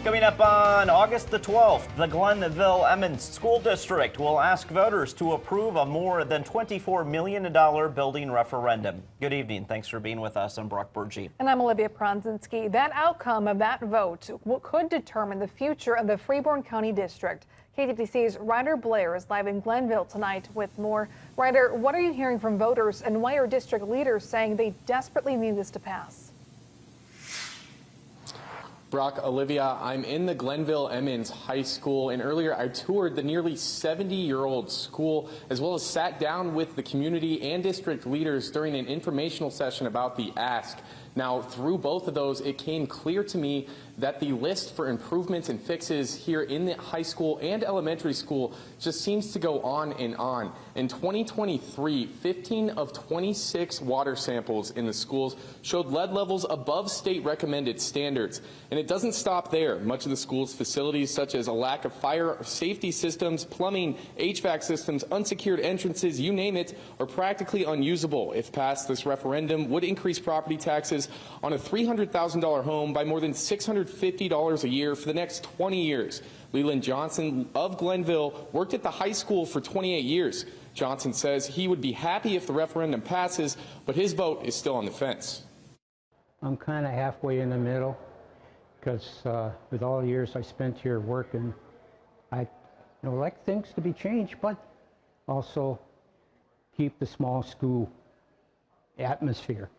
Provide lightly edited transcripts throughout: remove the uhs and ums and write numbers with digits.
Coming up on August the 12th, the Glenville-Emmons School District will ask voters to approve a more than $24 million building referendum. Good evening. Thanks for being with us. I'm Brock Burgee. And I'm Olivia Pronzinski. That outcome of that vote could determine the future of the Freeborn County District. KTTC's Ryder Blair is live in Glenville tonight with more. Ryder, what are you hearing from voters, and why are district leaders saying they desperately need this to pass? Brock, Olivia, I'm in the Glenville-Emmons High School, and earlier I toured the nearly 70-year-old school, as well as sat down with the community and district leaders during an informational session about the ask. Now, through both of those, it came clear to me that the list for improvements and fixes here in the high school and elementary school just seems to go on and on. In 2023, 15 of 26 water samples in the schools showed lead levels above state recommended standards. And it doesn't stop there. Much of the school's facilities, such as a lack of fire safety systems, plumbing, HVAC systems, unsecured entrances, you name it, are practically unusable. If passed, this referendum would increase property taxes on a $300,000 home by more than $650 a year for the next 20 years. Leland Johnson of Glenville worked at the high school for 28 years. Johnson says he would be happy if the referendum passes, but his vote is still on the fence. I'm kind of halfway in the middle because with all the years I spent here working, I like things to be changed, but also keep the small school atmosphere.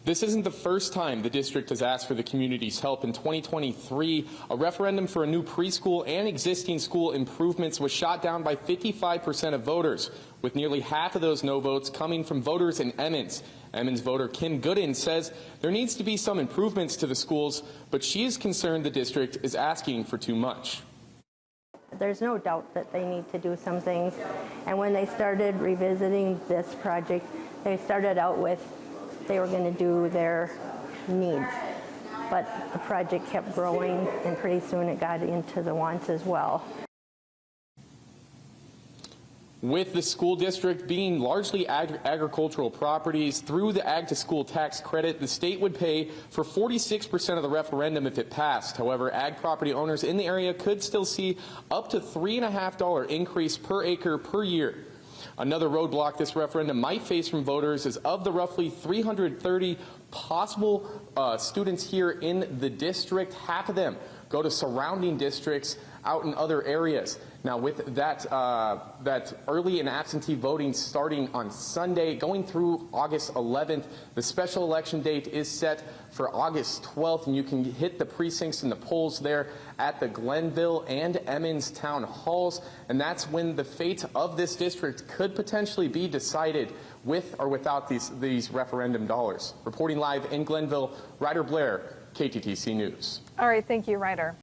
This isn't the first time the district has asked for the community's help. In 2023, a referendum for a new preschool and existing school improvements was shot down by 55% of voters, with nearly half of those no votes coming from voters in Emmons. Emmons voter Kim Gooden says there needs to be some improvements to the schools, but she is concerned the district is asking for too much. There's no doubt that they need to do some things, and when they started revisiting this project, they started out with they were going to do their needs, but the project kept growing, and pretty soon it got into the wants as well. With the school district being largely agricultural properties, through the Ag to School tax credit, the state would pay for 46% of the referendum if it passed. However, ag property owners in the area could still see up to $3.50 increase per acre per year. Another roadblock this referendum might face from voters is of the roughly 330 possible students here in the district, half of them go to surrounding districts out in other areas. Now, with that early and absentee voting starting on Sunday, going through August 11th, the special election date is set for August 12th, and you can hit the precincts and the polls there at the Glenville and Emmons town halls, and that's when the fate of this district could potentially be decided with or without these referendum dollars. Reporting live in Glenville, Ryder Blair, KTTC News. All right, thank you, Ryder.